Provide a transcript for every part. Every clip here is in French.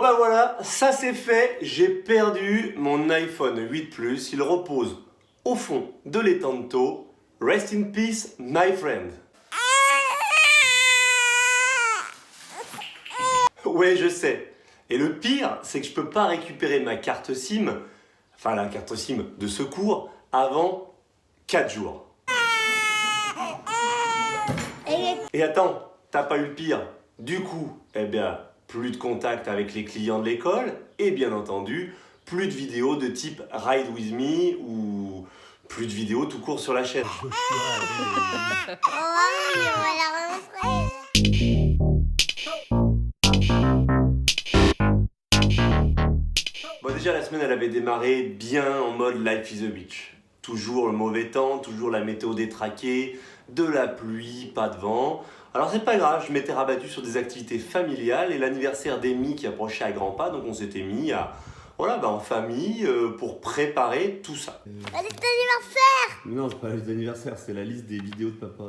bah voilà, ça c'est fait, j'ai perdu mon iPhone 8 Plus, il repose au fond de l'étang de taux. Rest in peace, my friend. Ouais, je sais. Et le pire, c'est que je peux pas récupérer ma carte SIM, enfin la carte SIM de secours, avant 4 jours. Et attends, t'as pas eu le pire. Du coup, eh bien, plus de contact avec les clients de l'école et bien entendu, plus de vidéos de type Ride With Me ou plus de vidéos tout court sur la chaîne. Bon, déjà la semaine elle avait démarré bien en mode Life is a Beach. Toujours le mauvais temps, toujours la météo détraquée, de la pluie, pas de vent. Alors c'est pas grave, je m'étais rabattu sur des activités familiales et l'anniversaire d'Amy qui approchait à grands pas, donc on s'était mis à, voilà, en famille pour préparer tout ça. La liste d'anniversaire! Non, c'est pas la liste d'anniversaire, c'est la liste des vidéos de papa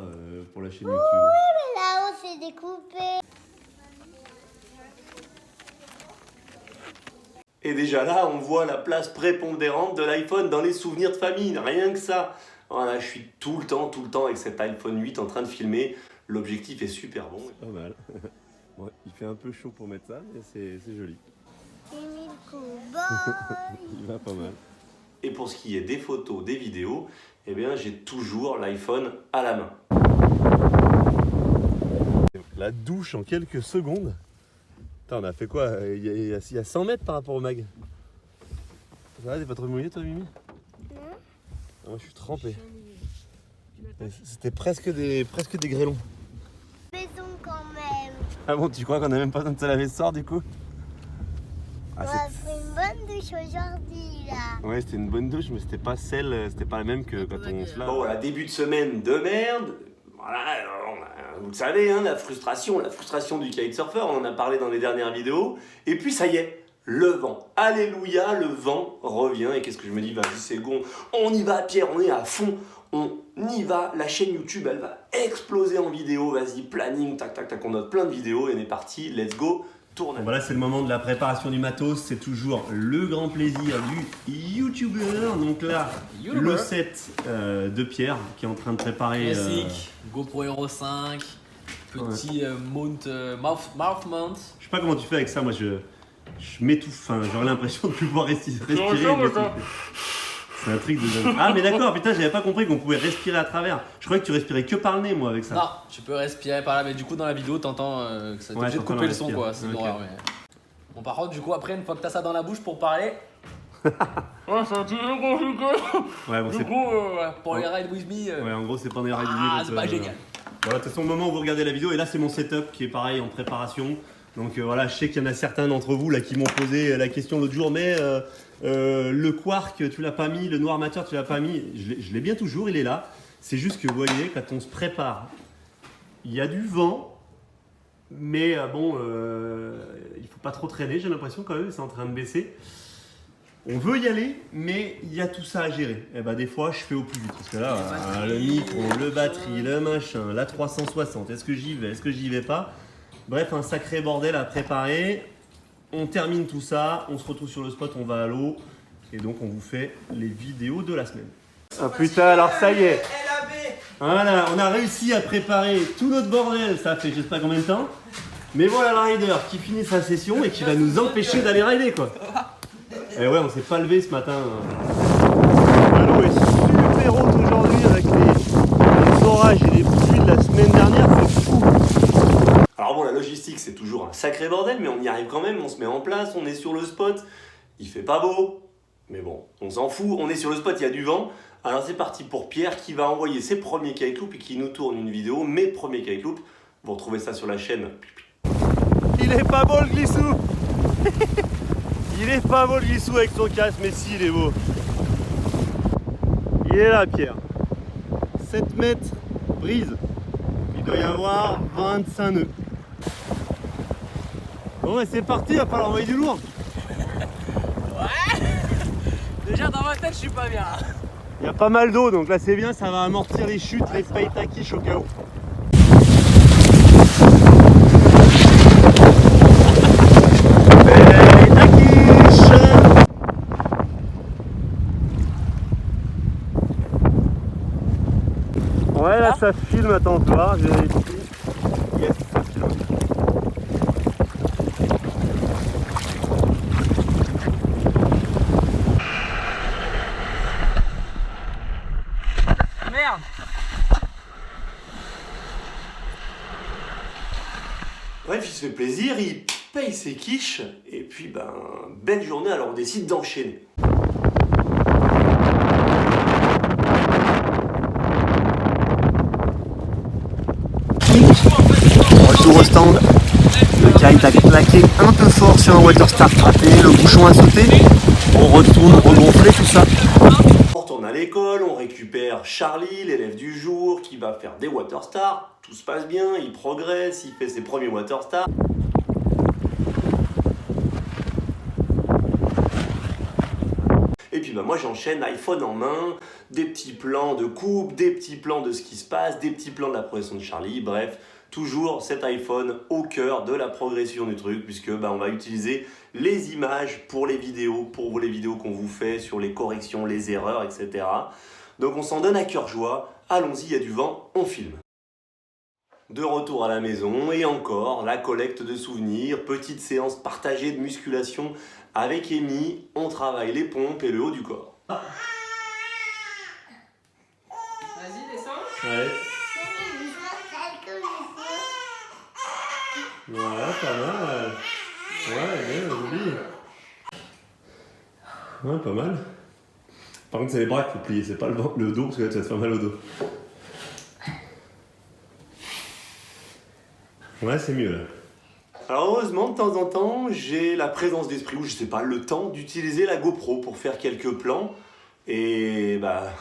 pour la chaîne YouTube. Oui, mais là-haut c'est découpé. Et déjà là, on voit la place prépondérante de l'iPhone dans les souvenirs de famille, rien que ça. Voilà, je suis tout le temps avec cet iPhone 8 en train de filmer. L'objectif est super bon. Pas mal. Bon, il fait un peu chaud pour mettre ça, mais c'est joli. Il va pas mal. Et pour ce qui est des photos, des vidéos, eh bien j'ai toujours l'iPhone à la main. La douche en quelques secondes. Putain, on a fait quoi? Il y a 100 mètres par rapport au mag. Ça va, t'es pas trop mouillé toi, Mimi? Non. Moi je suis trempé. C'était presque des grêlons. Maison quand même. Ah bon, tu crois qu'on a même pas besoin de se laver ce soir du coup? On a fait une bonne douche aujourd'hui là. Ouais, c'était une bonne douche, mais c'était pas la même que quand on se lave. Bon voilà, début de semaine de merde. Voilà, vous le savez, hein, la frustration du kitesurfer, on en a parlé dans les dernières vidéos. Et puis ça y est, le vent. Alléluia, le vent revient. Et qu'est-ce que je me dis? Vas-y, c'est bon, on y va Pierre, on est à fond. On y va, la chaîne YouTube, elle va exploser en vidéo. Vas-y, planning, tac, tac, tac, on note plein de vidéos et on est parti, let's go. Bon, voilà, c'est le moment de la préparation du matos, c'est toujours le grand plaisir du YouTuber. Donc là, le set de Pierre qui est en train de préparer. Classique, GoPro Hero 5, petit mount, mouth mount. Je sais pas comment tu fais avec ça, moi je m'étouffe, enfin, j'aurais l'impression de plus pouvoir respirer. C'est un truc de... Ah mais d'accord, putain, j'avais pas compris qu'on pouvait respirer à travers. Je croyais que tu respirais que par le nez, moi, avec ça. Non, tu peux respirer par là, mais du coup dans la vidéo t'entends que ça t'es obligé de couper le son quoi, c'est une horreur. Mais... Bon par contre du coup après une fois que t'as ça dans la bouche pour parler... ouais, c'est un petit peu compliqué. Ouais, bon, du coup pour les Ride With Me... Ouais, en gros c'est pas des Ride With Me. Ah, c'est pas génial. Voilà, de toute façon au moment où vous regardez la vidéo, et là c'est mon setup qui est pareil en préparation. Donc voilà, je sais qu'il y en a certains d'entre vous là qui m'ont posé la question l'autre jour, mais le quark tu l'as pas mis, le noir amateur tu l'as pas mis. Je l'ai bien toujours, il est là. C'est juste que vous voyez, quand on se prépare, il y a du vent, mais bon, il faut pas trop traîner, j'ai l'impression quand même, c'est en train de baisser. On veut y aller, mais il y a tout ça à gérer. Et bah des fois, je fais au plus vite. Parce que là, le micro, le batterie, le machin, la 360, est-ce que j'y vais, est-ce que j'y vais pas? Bref, un sacré bordel à préparer. On termine tout ça, on se retrouve sur le spot, on va à l'eau. Et donc, on vous fait les vidéos de la semaine. Ah putain, alors ça y est. Voilà, on a réussi à préparer tout notre bordel. Ça fait je sais pas combien de temps. Mais voilà le rider qui finit sa session et qui va nous empêcher d'aller rider quoi. Et ouais, on s'est pas levé ce matin. L'eau est super haute aujourd'hui avec les orages et les pluies de la semaine dernière, c'est fou. Alors bon, la logistique c'est toujours un sacré bordel, mais on y arrive quand même, on se met en place, on est sur le spot. Il fait pas beau, mais bon, on s'en fout, on est sur le spot, il y a du vent. Alors c'est parti pour Pierre qui va envoyer ses premiers kite loops et qui nous tourne une vidéo, mes premiers kite loops. Vous retrouvez ça sur la chaîne. Il est pas beau le glissou. Il est pas beau le glissou avec son casque, mais si, il est beau. Il est là, Pierre. 7 mètres, brise. Il doit y avoir 25 nœuds. Bon, c'est parti, il va falloir envoyer du lourd. Ouais. Déjà, dans ma tête, je suis pas bien. Il y a pas mal d'eau, donc là, c'est bien, ça va amortir les chutes, les paitakish au cas où. ça filme, attends, voir, je vérifie. Yes, ça filme. Merde. Bref, il se fait plaisir, il paye ses quiches, et puis ben, belle journée, alors on décide d'enchaîner. Retour au stand, le kite a claqué un peu fort sur un water start raté, le bouchon a sauté, on retourne regonfler tout ça. On retourne à l'école, on récupère Charlie, l'élève du jour, qui va faire des water start, tout se passe bien, il progresse, il fait ses premiers water start. Et puis bah moi j'enchaîne iPhone en main, des petits plans de coupe, des petits plans de ce qui se passe, des petits plans de la progression de Charlie, bref, toujours cet iPhone au cœur de la progression du truc, puisque bah, on va utiliser les images pour les vidéos qu'on vous fait sur les corrections, les erreurs, etc. Donc on s'en donne à cœur joie, allons-y, il y a du vent, on filme. De retour à la maison, et encore, la collecte de souvenirs, petite séance partagée de musculation avec Amy, on travaille les pompes et le haut du corps. Vas-y, descends. Ouais. Voilà, pas mal. Ouais, bien, joli. Ouais, pas mal. Par contre, c'est les bras qu'il faut plier, c'est pas le dos, parce que là, tu vas te faire mal au dos. Ouais, c'est mieux là. Alors heureusement, de temps en temps, j'ai la présence d'esprit, ou je sais pas, le temps d'utiliser la GoPro pour faire quelques plans. Et bah,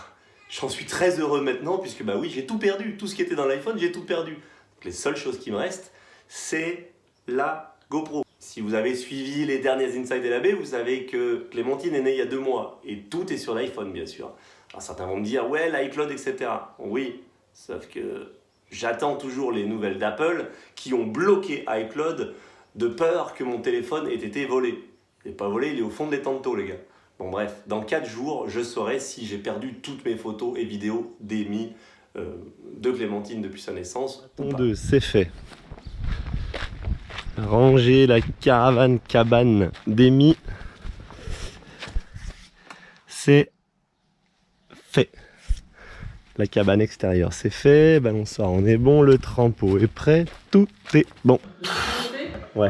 j'en suis très heureux maintenant, puisque bah oui, j'ai tout perdu. Tout ce qui était dans l'iPhone, j'ai tout perdu. Donc, les seules choses qui me restent, c'est la GoPro. Si vous avez suivi les dernières Inside LAB, vous savez que Clémentine est née il y a 2 mois. Et tout est sur l'iPhone, bien sûr. Alors certains vont me dire, ouais, l'iCloud, etc. Oui, sauf que j'attends toujours les nouvelles d'Apple qui ont bloqué iCloud de peur que mon téléphone ait été volé. Il n'est pas volé, il est au fond de l'étang, les gars. Bon bref, dans 4 jours, je saurai si j'ai perdu toutes mes photos et vidéos d'Amy, de Clémentine depuis sa naissance. Pont 2, c'est fait. Ranger la caravane cabane d'Amy. C'est fait. La cabane extérieure c'est fait, balançoire on est bon, le trempeau est prêt, tout est bon. Ouais.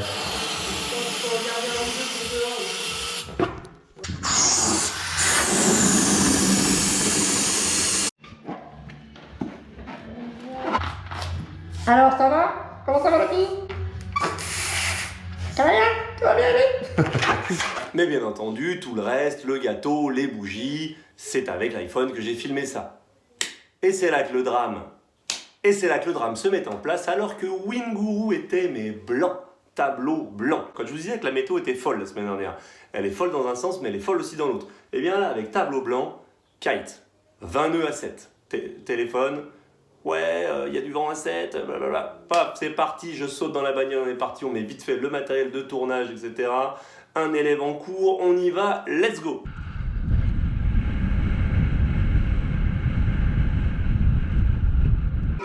Alors ça va? Comment ça va la fille? Ça va bien? Tout va bien aller? Mais bien entendu, tout le reste, le gâteau, les bougies, c'est avec l'iPhone que j'ai filmé ça. Et c'est là que le drame se met en place alors que Winguru était mais blanc, tableau blanc. Quand je vous disais que la météo était folle la semaine dernière, elle est folle dans un sens mais elle est folle aussi dans l'autre. Et bien là avec tableau blanc, kite, 20 nœuds à 7, téléphone, ouais, y a du vent à 7, blablabla. Paf, c'est parti, je saute dans la bagnole, on est parti, on met vite fait le matériel de tournage, etc. Un élève en cours, on y va, let's go.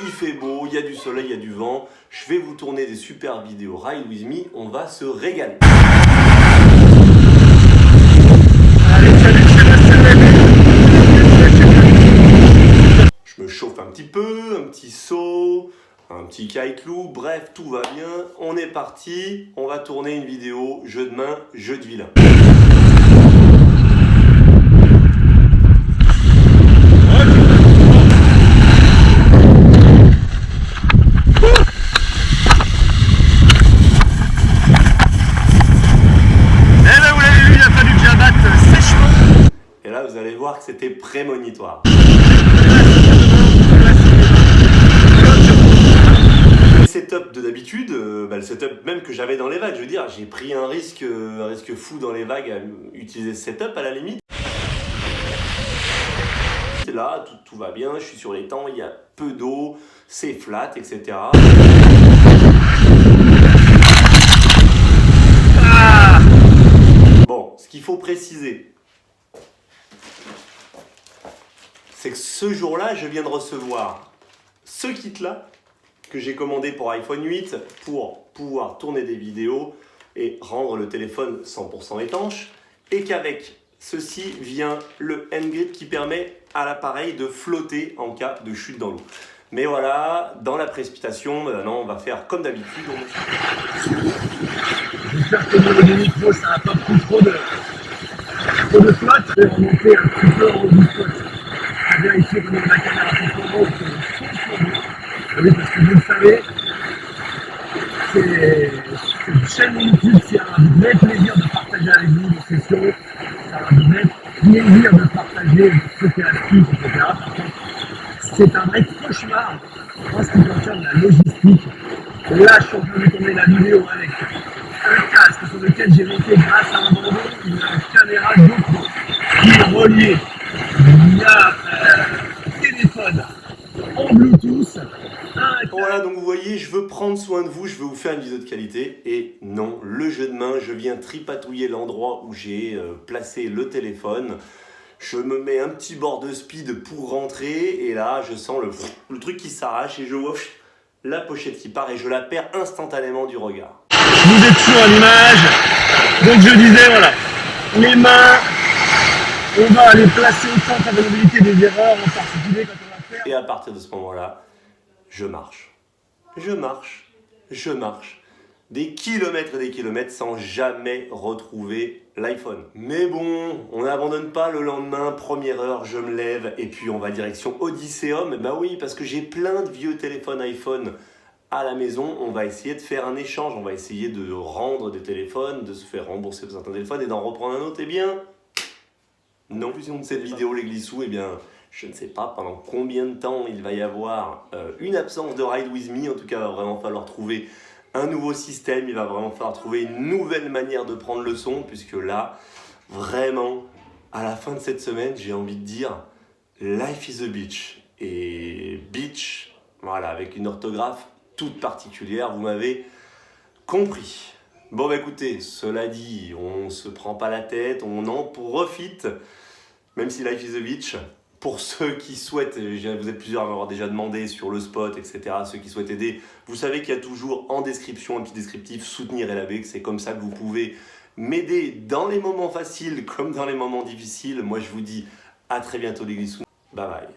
Il fait beau, il y a du soleil, il y a du vent. Je vais vous tourner des super vidéos Ride With Me, on va se régaler. Je me chauffe un petit peu, un petit saut, un petit kite loop, bref, tout va bien. On est parti, on va tourner une vidéo jeu de main, jeu de vilain. Vous allez voir que c'était prémonitoire. Le setup de d'habitude, le setup même que j'avais dans les vagues, je veux dire, j'ai pris un risque fou dans les vagues à utiliser ce setup à la limite. Là, tout va bien, je suis sur l'étang, il y a peu d'eau, c'est flat, etc. Bon, ce qu'il faut préciser, c'est que ce jour-là, je viens de recevoir ce kit-là que j'ai commandé pour iPhone 8 pour pouvoir tourner des vidéos et rendre le téléphone 100% étanche, et qu'avec ceci vient le N-Grip qui permet à l'appareil de flotter en cas de chute dans l'eau. Mais voilà, dans la précipitation, maintenant on va faire comme d'habitude. J'espère que au niveau du micro, ça n'a pas pris trop de flotte. Je vais remonter un petit peu en haut du spot. Je vais vérifier comment la caméra performance que le son soit bon. Oui, parce que vous le savez, cette chaîne YouTube, c'est un vrai plaisir de partager avec vous nos sessions. C'est un vrai plaisir de partager vos secrets astuces, etc. Par contre, c'est un vrai cauchemar en ce qui concerne la logistique. Là, je suis en train de tourner la vidéo avec un casque sur lequel j'ai monté grâce à un bandeau une caméra GoPro qui est reliée via téléphone en Bluetooth. Voilà, donc vous voyez, je veux prendre soin de vous, je veux vous faire une vidéo de qualité. Et non, le jeu de main, je viens tripatouiller l'endroit où j'ai placé le téléphone. Je me mets un petit bord de speed pour rentrer. Et là, je sens le truc qui s'arrache et je vois la pochette qui part et je la perds instantanément du regard. Vous êtes sur l'image. Donc je disais, voilà, les mains, on va les placer au centre à vulnérabilité des erreurs, en particulier quand on va faire. Et à partir de ce moment-là, je marche. Je marche. Je marche. Des kilomètres et des kilomètres sans jamais retrouver l'iPhone. Mais bon, on n'abandonne pas le lendemain, première heure, je me lève et puis on va direction Odysseum. Bah oui, parce que j'ai plein de vieux téléphones iPhone à la maison. On va essayer de faire un échange, on va essayer de rendre des téléphones, de se faire rembourser certains téléphones et d'en reprendre un autre. Eh bien, non, plus de cette vidéo, les glissous, eh bien, je ne sais pas pendant combien de temps il va y avoir une absence de Ride With Me. En tout cas, il va vraiment falloir trouver un nouveau système, il va vraiment falloir trouver une nouvelle manière de prendre le son, puisque là, vraiment, à la fin de cette semaine, j'ai envie de dire Life is a beach. Et beach, voilà, avec une orthographe toute particulière, vous m'avez compris. Bon bah écoutez, cela dit, on se prend pas la tête, on en profite, même si Life is a beach. Pour ceux qui souhaitent, vous êtes plusieurs à m'avoir déjà demandé sur le spot, etc. Ceux qui souhaitent aider, vous savez qu'il y a toujours en description un petit descriptif, soutenir LAB, c'est comme ça que vous pouvez m'aider dans les moments faciles comme dans les moments difficiles. Moi je vous dis à très bientôt les glissous, bye bye.